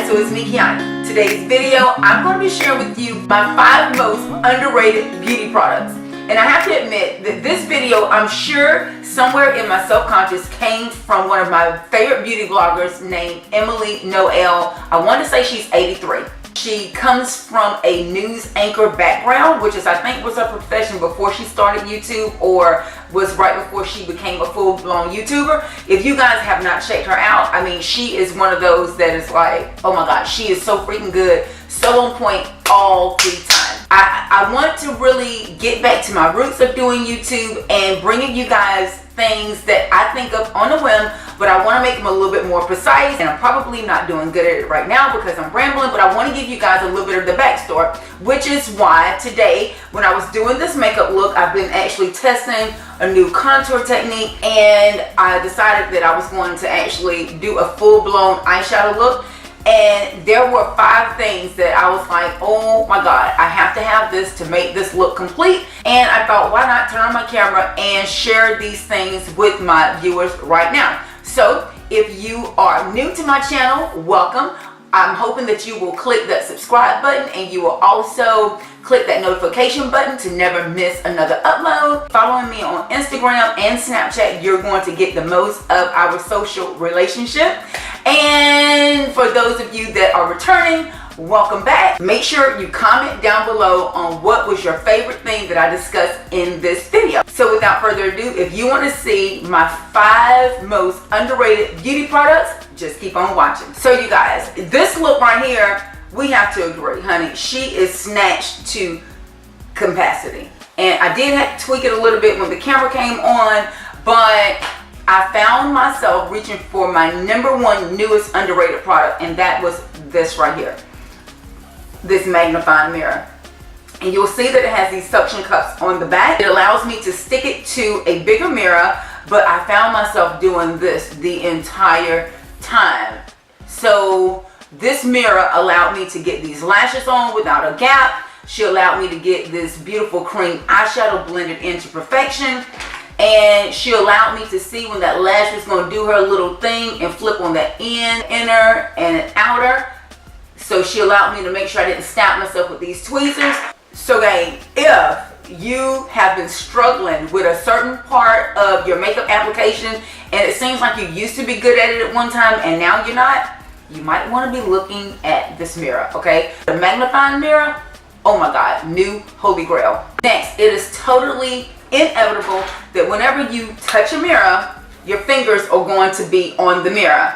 so it's me, Kiana. Today's video, I'm going to be sharing with you my 5 most underrated beauty products. And I have to admit that this video, I'm sure somewhere in my subconscious came from one of my favorite beauty bloggers named Emily Noel. I want to say she's 83. She comes from a news anchor background, which is, I think, was her profession before she started YouTube, or was right before she became a full-blown YouTuber. If you guys have not checked her out, I mean, she is one of those that is like, oh my God, she is so freaking good, so on point all the time. I want to really get back to my roots of doing YouTube and bringing you guys things that I think of on a whim, but I want to make them a little bit more precise, and I'm probably not doing good at it right now because I'm rambling, but I want to give you guys a little bit of the backstory, which is why today, when I was doing this makeup look, I've been actually testing a new contour technique, and I decided that I was going to actually do a full-blown eyeshadow look. And there were 5 things that I was like, oh my God, I have to have this to make this look complete. And I thought, why not turn on my camera and share these things with my viewers right now. So if you are new to my channel, welcome. I'm hoping that you will click that subscribe button, and you will also click that notification button to never miss another upload. Following me on Instagram and Snapchat, you're going to get the most of our social relationship. And for those of you that are returning, welcome back. Make sure you comment down below on what was your favorite thing that I discussed in this video. So without further ado, if you want to see my 5 most underrated beauty products, just keep on watching. So you guys, this look right here, we have to agree, honey, she is snatched to capacity. And I did have to tweak it a little bit when the camera came on, but I found myself reaching for my #1 newest underrated product, and that was this right here, this Magnifying Mirror. And you'll see that it has these suction cups on the back. It allows me to stick it to a bigger mirror, but I found myself doing this the entire time. So this mirror allowed me to get these lashes on without a gap. She allowed me to get this beautiful cream eyeshadow blended into perfection. And she allowed me to see when that lash was going to do her little thing and flip on the inner and outer. So she allowed me to make sure I didn't stab myself with these tweezers. So gang, if you have been struggling with a certain part of your makeup application and it seems like you used to be good at it at one time and now you're not, you might want to be looking at this mirror, okay? The Magnifying Mirror, oh my God, new holy grail. Next, it is totally inevitable that whenever you touch a mirror, your fingers are going to be on the mirror.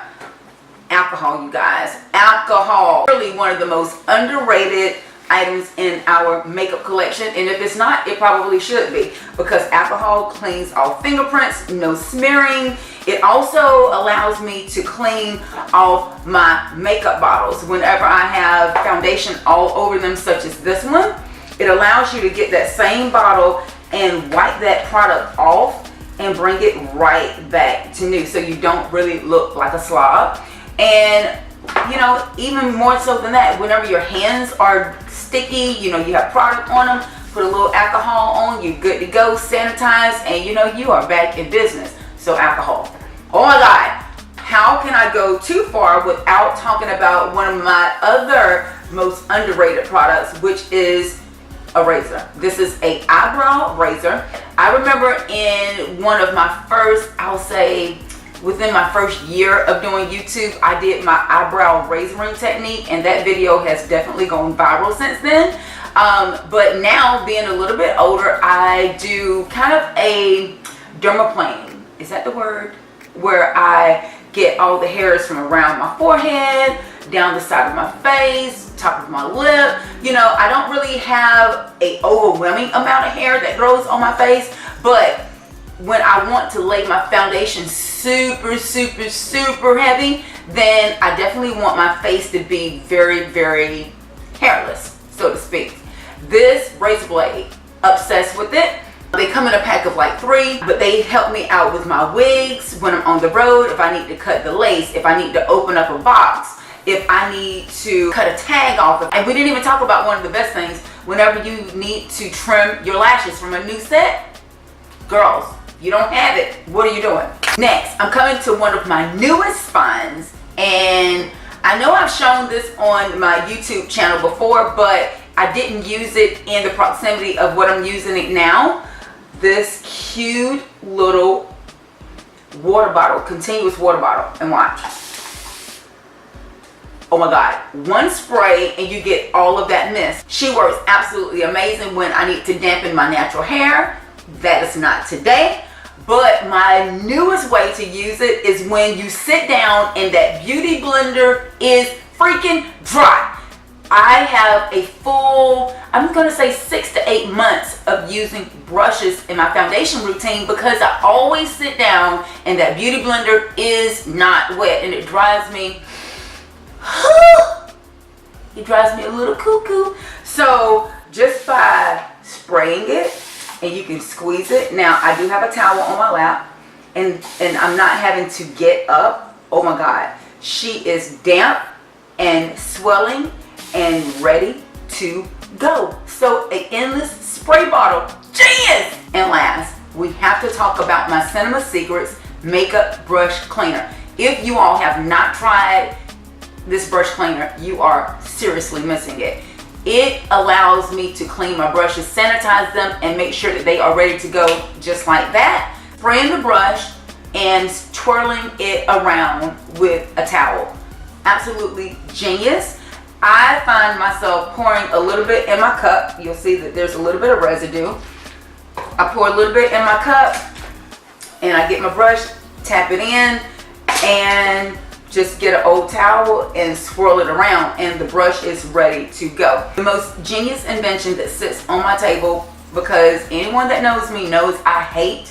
Alcohol, you guys. Alcohol. Really one of the most underrated items in our makeup collection, and if it's not, it probably should be, because alcohol cleans off fingerprints, no smearing. It also allows me to clean off my makeup bottles whenever I have foundation all over them, such as this one. It allows you to get that same bottle and wipe that product off and bring it right back to new, so you don't really look like a slob. And you know, even more so than that, whenever your hands are sticky, you know, you have product on them, put a little alcohol on, you're good to go, sanitize, and you know, you are back in business. So alcohol. Oh my God, how can I go too far without talking about one of my other most underrated products, which is a razor. This is a eyebrow razor. I remember in one of my first, I'll say within my first year of doing YouTube, I did my eyebrow razoring technique, and that video has definitely gone viral since then. But now, being a little bit older, I do kind of a dermaplane. Is that the word? Where I get all the hairs from around my forehead, down the side of my face, top of my lip. You know, I don't really have an overwhelming amount of hair that grows on my face, but when I want to lay my foundation super, super, super heavy, then I definitely want my face to be very, very hairless, so to speak. This razor blade, obsessed with it. They come in a pack of like 3, but they help me out with my wigs when I'm on the road, if I need to cut the lace, if I need to open up a box, if I need to cut a tag off. And we didn't even talk about one of the best things, whenever you need to trim your lashes from a new set. Girls, you don't have it, what are you doing? Next, I'm coming to one of my newest finds, and I know I've shown this on my YouTube channel before, but I didn't use it in the proximity of what I'm using it now. This cute little water bottle, continuous water bottle, and watch. Oh my God, one spray and you get all of that mist. She works absolutely amazing when I need to dampen my natural hair. That is not today. But my newest way to use it is when you sit down and that beauty blender is freaking dry. I have a full, I'm going to say 6 to 8 months of using brushes in my foundation routine because I always sit down and that beauty blender is not wet and it drives me, a little cuckoo. So just by spraying it, and you can squeeze it. Now I do have a towel on my lap and I'm not having to get up. Oh my God, she is damp and swelling and ready to go. So an endless spray bottle, genius! And last, we have to talk about my Cinema Secrets makeup brush cleaner. If you all have not tried this brush cleaner, you are seriously missing it. It allows me to clean my brushes, sanitize them, and make sure that they are ready to go just like that. Spraying the brush and twirling it around with a towel. Absolutely genius. I find myself pouring a little bit in my cup. You'll see that there's a little bit of residue. I pour a little bit in my cup and I get my brush, tap it in, and just get an old towel and swirl it around and the brush is ready to go. The most genius invention that sits on my table, because anyone that knows me knows I hate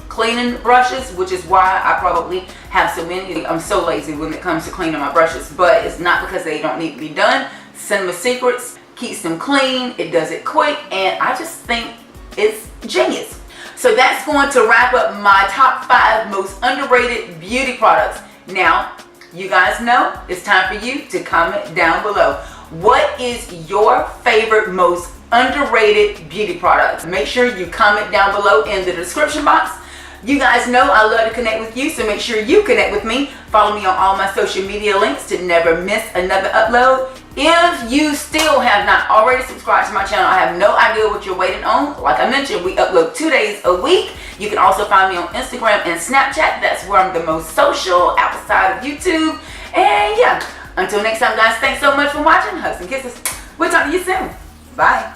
cleaning brushes, which is why I probably have so many. I'm so lazy when it comes to cleaning my brushes, but it's not because they don't need to be done. Cinema Secrets keeps them clean, it does it quick, and I just think it's genius. So that's going to wrap up my top 5 most underrated beauty products. Now, you guys know it's time for you to comment down below. What is your favorite, most underrated beauty products? Make sure you comment down below in the description box. You guys know I love to connect with you, so make sure you connect with me. Follow me on all my social media links to never miss another upload. If you still have not already subscribed to my channel, I have no idea what you're waiting on. Like I mentioned, we upload 2 days a week. You can also find me on Instagram and Snapchat. That's where I'm the most social outside of YouTube. And yeah, until next time guys, thanks so much for watching. Hugs and kisses. We'll talk to you soon. Bye.